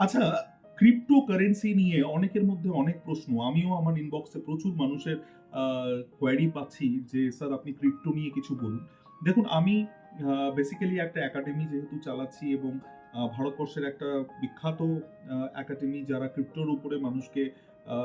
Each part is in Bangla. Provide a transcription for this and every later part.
আচ্ছা, ক্রিপ্টোকারেন্সি নিয়ে অনেকের মধ্যে অনেক প্রশ্ন। আমিও আমার ইনবক্সে প্রচুর মানুষের আ কোয়েরি পাচ্ছি যে, "স্যার আপনি ক্রিপ্টো নিয়ে কিছু বলুন।" দেখুন আমি বেসিক্যালি একটা একাডেমি যেহেতু চালাচ্ছি এবং ভারতবর্ষের একটা বিখ্যাত একাডেমি যারা ক্রিপ্টোর উপরে মানুষকে আ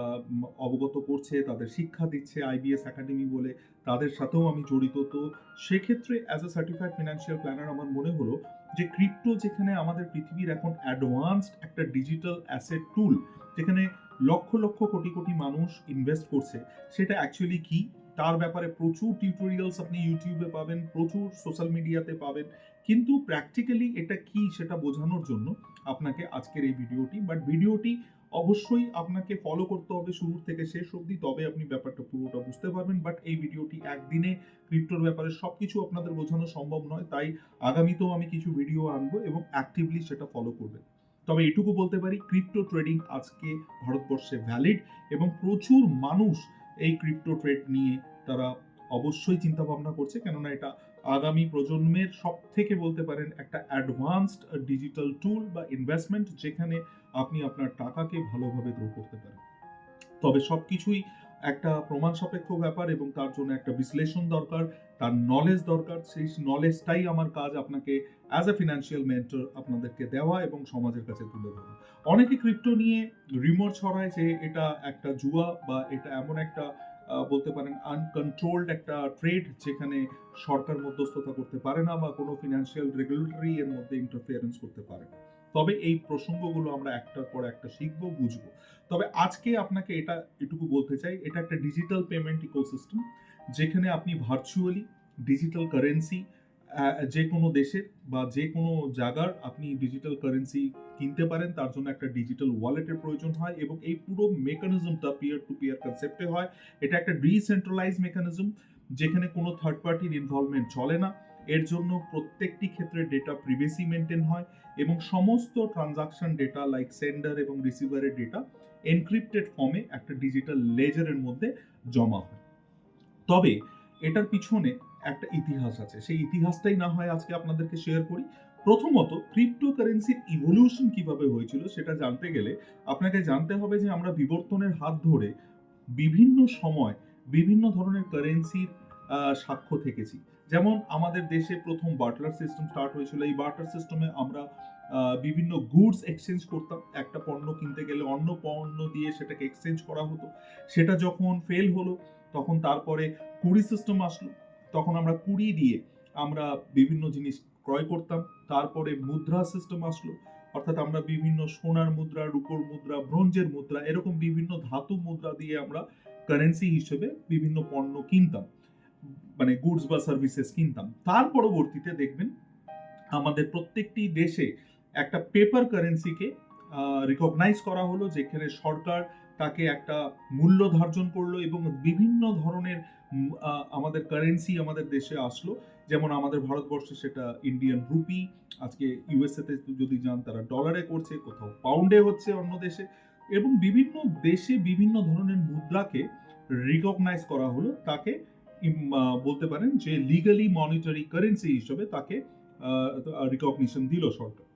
অবগত করছে, তাদের শিক্ষা দিচ্ছে আইবিএস একাডেমি বলে, তাদের সাথেও আমি জড়িত। তো সেক্ষেত্রে as a certified financial planner আমার মনে হলো যে ক্রিপ্টো যেখানে আমাদের পৃথিবীর এখন অ্যাডভান্সড একটা ডিজিটাল অ্যাসেট টুল, যেখানে লক্ষ লক্ষ কোটি কোটি মানুষ ইনভেস্ট করছে, সেটা অ্যাকচুয়ালি কি, তার ব্যাপারে প্রচুর টিউটোরিয়ালস আপনি ইউটিউবে পাবেন, প্রচুর সোশ্যাল মিডিয়াতে পাবেন। কিন্তু প্র্যাকটিক্যালি এটা কি সেটা বোঝানোর জন্য আপনাকে আজকের এই ভিডিওটি, বাট ভিডিওটি অবশ্যই আপনাকে ফলো করতে হবে শুরু থেকে শেষ অবধি, তবে আপনি ব্যাপারটা পুরোটা বুঝতে পারবেন। বাট এই ভিডিওটি একদিনে ক্রিপ্টোর ব্যাপারে সবকিছু আপনাদের বোঝানো সম্ভব নয়, তাই আগামীতেও আমি কিছু ভিডিও আনবো এবং অ্যাক্টিভলি সেটা ফলো করবেন। তবে এটুকু বলতে পারি, ক্রিপ্টো ট্রেডিং আজকে ভারতবর্ষে ভ্যালিড এবং প্রচুর মানুষ এই ক্রিপ্টো ট্রেড নিয়ে তারা অবশ্যই চিন্তা ভাবনা করছে, কেননা এটা আগামী প্রজন্মের সবথেকে বলতে পারেন একটা অ্যাডভান্সড ডিজিটাল টুল বা ইনভেস্টমেন্ট, যেখানে আপনি আপনার টাকাকে ভালোভাবে গ্রো করতে পারেন। তবে সবকিছুই একটা প্রমাণ সাপেক্ষ ব্যাপার এবং তার জন্য একটা বিশ্লেষণ দরকার, তার নলেজ দরকার। সেই নলেজটাই আমার কাজ আপনাকে অ্যাজ আ ফিন্যান্সিয়াল মেন্টর আপনাদেরকে দেওয়া এবং সমাজের কাছে তুলে ধরা। অনেকে ক্রিপ্টো নিয়ে রিউমার ছড়ায় যে এটা একটা জুয়া বা এটা এমন একটা বলতে পারেন আনকন্ট্রোলড একটা ট্রেড, যেখানে সরকার মধ্যস্থতা করতে পারে না বা কোনো ফিন্যান্সিয়াল রেগুলেটরি এর মধ্যে ইন্টারফিয়ারেন্স করতে পারে না। তবে এই প্রসঙ্গগুলো আমরা একটার পর একটা শিখবো, বুঝবো। তবে আজকে আপনাকে এটা এটুকু বলতে চাই, এটা একটা ডিজিটাল পেমেন্ট ইকোসিস্টেম, যেখানে আপনি ভার্চুয়ালি ডিজিটাল কারেন্সি যে কোনো দেশের বা যে কোনো জায়গার আপনি ডিজিটাল কারেন্সি কিনতে পারেন। তার জন্য একটা ডিজিটাল ওয়ালেটের প্রয়োজন হয় এবং এই পুরো মেকানিজমটা পিয়ার টু পিয়ার কনসেপ্টে হয়। এটা একটা ডিসেন্ট্রালাইজ মেকানিজম, যেখানে কোনো থার্ড পার্টির ইনভলভমেন্ট চলে না। এর জন্য প্রত্যেকটি ক্ষেত্রে ডেটা প্রিভেসি মেনটেন হয় এবং সমস্ত ট্রানজাকশন ডেটা লাইক সেন্ডার এবং রিসিভারের ডেটা এনক্রিপ্টেড ফর্মে একটা ডিজিটাল লেজারের মধ্যে জমা হয়। তবে এটার পিছনে একটা ইতিহাস আছে, সেই ইতিহাসটাই না হয় আজকে আপনাদেরকে শেয়ার করি। প্রথমত, ক্রিপ্টোকারেন্সির ইভলিউশন কিভাবে হয়েছিল সেটা জানতে গেলে আপনাকে জানতে হবে যে আমরা বিবর্তনের হাত ধরে বিভিন্ন সময় বিভিন্ন ধরনের কারেন্সির সাক্ষ্য থেকেছি। যেমন আমাদের দেশে প্রথম বার্টার সিস্টেম স্টার্ট হয়েছিল। এই বার্টার সিস্টেমে আমরা বিভিন্ন গুডস এক্সচেঞ্জ করতাম। একটা পণ্য কিনতে গেলে অন্য পণ্য দিয়ে সেটাকে এক্সচেঞ্জ করা হতো। সেটা যখন ফেল হলো, তখন তারপরে কুড়ি সিস্টেম আসলো। তখন আমরা কুড়ি দিয়ে আমরা বিভিন্ন জিনিস ক্রয় করতাম। তারপরে মুদ্রা সিস্টেম আসলো। অর্থাৎ আমরা বিভিন্ন সোনার মুদ্রা, রূপোর মুদ্রা, ব্রোঞ্জের মুদ্রা, এরকম বিভিন্ন ধাতু মুদ্রা দিয়ে আমরা কারেন্সি হিসেবে বিভিন্ন পণ্য কিনতাম। মানে গুডস বা সার্ভিসেস কিনতাম। তার পরবর্তীতে দেখবেন আমাদের প্রত্যেকটি দেশে একটা পেপার কারেন্সিকে রিকগনাইজ করা হলো, যেখানে সরকার তাকে একটা মূল্য ধার্য করলো এবং বিভিন্ন ধরনের আমাদের কারেন্সি আমাদের দেশে আসলো। যেমন আমাদের ভারতবর্ষে সেটা ইন্ডিয়ান রুপি, আজকে ইউএসএ তে যদি যান তারা ডলারে করছে, কোথাও পাউন্ডে হচ্ছে অন্য দেশে, এবং বিভিন্ন দেশে বিভিন্ন ধরনের মুদ্রাকে রিকগনাইজ করা হলো, তাকে বলতে পারেন যে লিগালি মনিটারি কারেন্সি হিসেবে তাকে রিকগনিশন দিল সরকার।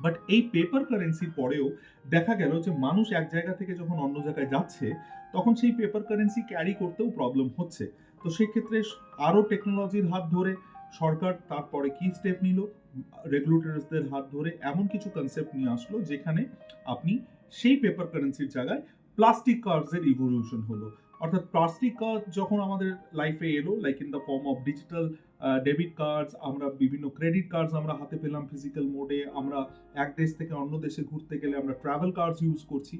বাট এই পেপার কারেন্সির পরেও দেখা গেল যে মানুষ এক জায়গা থেকে যখন অন্য জায়গায় যাচ্ছে, তখন সেই পেপার কারেন্সি ক্যারি করতেও প্রবলেম হচ্ছে। তো সেক্ষেত্রে আরো টেকনোলজির হাত ধরে সরকার তারপরে কি স্টেপ নিল, রেগুলেটরসদের হাত ধরে এমন কিছু কনসেপ্ট নিয়ে আসলো, যেখানে আপনি সেই পেপার কারেন্সির জায়গায় প্লাস্টিক কার্ডসের ইভলিউশন হলো। অর্থাৎ প্লাস্টিক কার্ড যখন আমাদের লাইফে এলো, like in the form of digital debit cards, আমরা বিভিন্ন ক্রেডিট কার্ডস আমরা হাতে পেলাম ফিজিক্যাল মোডে, আমরা এক দেশ থেকে অন্য দেশে ঘুরতে গেলে আমরা ট্রাভেল কার্ডস ইউজ করছি।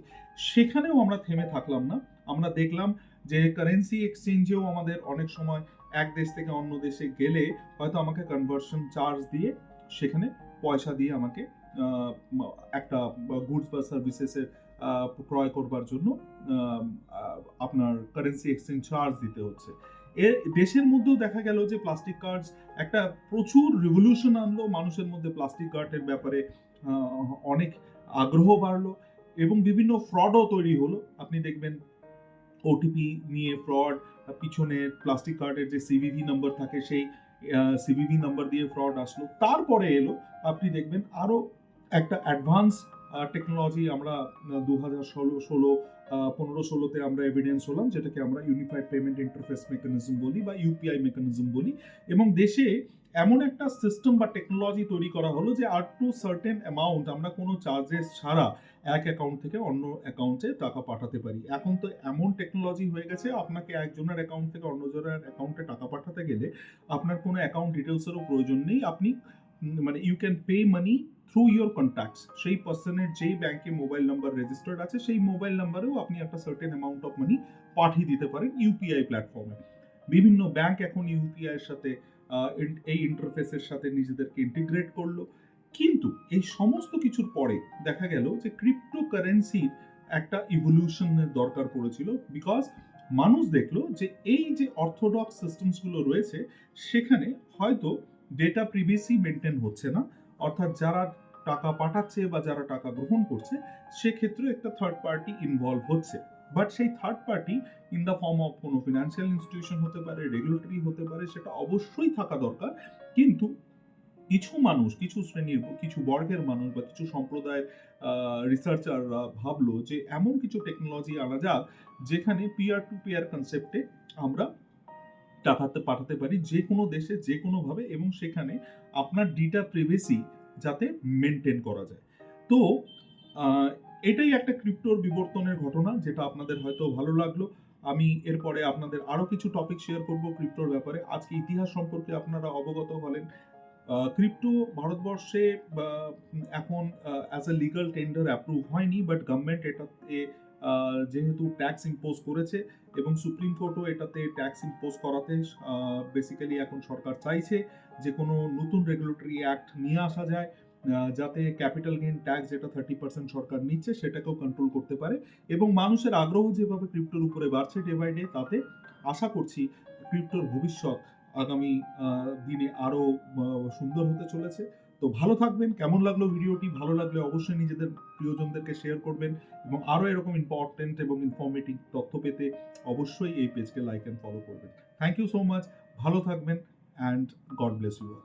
সেখানেও আমরা থেমে থাকলাম না, আমরা দেখলাম যে কারেন্সি এক্সচেঞ্জেও আমাদের অনেক সময় এক দেশ থেকে অন্য দেশে গেলে হয়তো আমাকে কনভার্সন চার্জ দিয়ে সেখানে পয়সা দিয়ে আমাকে একটা গুডস বা সার্ভিসেসের ক্রয় করবার জন্য আপনার কারেন্সি এক্সচেঞ্জ চার্জ দিতে হচ্ছে। দেশের মধ্যেও দেখা গেল যে প্লাস্টিক কার্ডস একটা প্রচুর রিভলিউশন আনলো মানুষের মধ্যে, প্লাস্টিক কার্ডের ব্যাপারে অনেক আগ্রহ বাড়লো এবং বিভিন্ন ফ্রডও তৈরি হলো। আপনি দেখবেন ওটিপি নিয়ে ফ্রড, পিছনে প্লাস্টিক কার্ডের যে সিভিভি নাম্বার থাকে সেই সিভিভি নাম্বার দিয়ে ফ্রড আসলো। তারপরে এলো আপনি দেখবেন আরো একটা অ্যাডভান্স টেকনোলজি আমরা 2016 15-16তে আমরা এভিডেন্স হলাম, যেটাকে আমরা ইউনিফাইড পেমেন্ট ইন্টারফেস মেকানিজম বলি বা ইউপিআই মেকানিজম বলি, এবং দেশে এমন একটা সিস্টেম বা টেকনোলজি তৈরি করা হলো যে আপ টু সার্টেন অ্যামাউন্ট আমরা কোনো চার্জেস ছাড়া এক অ্যাকাউন্ট থেকে অন্য অ্যাকাউন্টে টাকা পাঠাতে পারি। এখন তো এমন টেকনোলজি হয়ে গেছে, আপনাকে একজনের অ্যাকাউন্ট থেকে অন্যজনের অ্যাকাউন্টে টাকা পাঠাতে গেলে আপনার কোনো অ্যাকাউন্ট ডিটেলসেরও প্রয়োজন নেই। আপনি মানে you can pay money through your contacts. সেই পার্সনের যেই ব্যাংকে মোবাইল নাম্বার রেজিস্টার্ড আছে সেই মোবাইল নাম্বারেও আপনি একটা সার্টেন অ্যামাউন্ট অফ মানি পাঠিয়ে দিতে পারেন ইউপিআই প্ল্যাটফর্মে। বিভিন্ন ব্যাংক এখন ইউপিআই এর সাথে এই ইন্টারফেসের সাথে নিজেদেরকে ইন্টিগ্রেট করলো। কিন্তু এই সমস্ত কিছুর পরে দেখা গেল যে ক্রিপ্টোকারেন্সির একটা ইভলিউশনের দরকার পড়েছিল, বিকজ মানুষ দেখলো যে এই যে অর্থোডক্স সিস্টেমস গুলো রয়েছে সেখানে হয়তো ডেটা প্রিভেসি মেনটেন হচ্ছে না, অর্থাৎ যারা টাকা পাঠাচ্ছে বা যারা টাকা গ্রহণ করছে সেক্ষেত্রে একটা থার্ড পার্টি ইনভলভ হচ্ছে। বাট সেই third party in the form of কোনো ফিনান্সিয়াল ইনস্টিটিউশন হতে পারে, রেগুলেটরি হতে পারে, সেটা অবশ্যই থাকা দরকার। কিন্তু কিছু মানুষ, কিছু শ্রেণীর, কিছু বর্গের মানুষ বা কিছু সম্প্রদায়ের রিসার্চাররা ভাবলো যে এমন কিছু টেকনোলজি আনা যাক যেখানে পিয়ার টু পিয়ার কনসেপ্টে আমরা টাকাতে পাঠাতে পারি যে কোনো দেশে যে কোনোভাবে, এবং সেখানে আপনার ডেটা প্রিভেসি যাতে মেনটেন করা যায়। তো আহ, এটাই একটা ক্রিপ্টোর বিবর্তনের ঘটনা, যেটা আপনাদের হয়তো ভালো লাগলো। আমি এরপরে আপনাদের আরো কিছু টপিক শেয়ার করব ক্রিপ্টোর ব্যাপারে। আজকে ইতিহাস সম্পর্কে আপনারা অবগত হলেন। ক্রিপ্টো ভারতবর্ষে এখন as a legal tender approve হয়নি, বাট গভর্নমেন্ট এটাতে যেহেতু ট্যাক্স ইম্পোজ করেছে এবং সুপ্রিম কোর্টও এটাতে ট্যাক্স ইম্পোজ করাতে বেসিক্যালি এখন সরকার চাইছে যে কোনো নতুন রেগুলেটরি অ্যাক্ট নিয়ে আসা যায়, যাতে ক্যাপিটাল গেইন ট্যাক্স যেটা 30% সরকার নিচ্ছে সেটাকেও কন্ট্রোল করতে পারে। এবং মানুষের আগ্রহ যেভাবে ক্রিপ্টোর উপরে বাড়ছে ডে বাই ডে, তাতে আশা করছি ক্রিপ্টোর ভবিষ্যৎ আগামী দিনে আরো সুন্দর হতে চলেছে। তো ভালো থাকবেন। কেমন লাগলো ভিডিওটি? ভালো লাগলে অবশ্যই নিজেদের প্রিয়জনদেরকে শেয়ার করবেন, এবং আরো এরকম ইম্পর্টেন্ট এবং ইনফরমেটিভ তথ্য পেতে অবশ্যই এই পেজকে লাইক এন্ড ফলো করবেন। Thank you so much. ভালো থাকবেন, and God bless you all.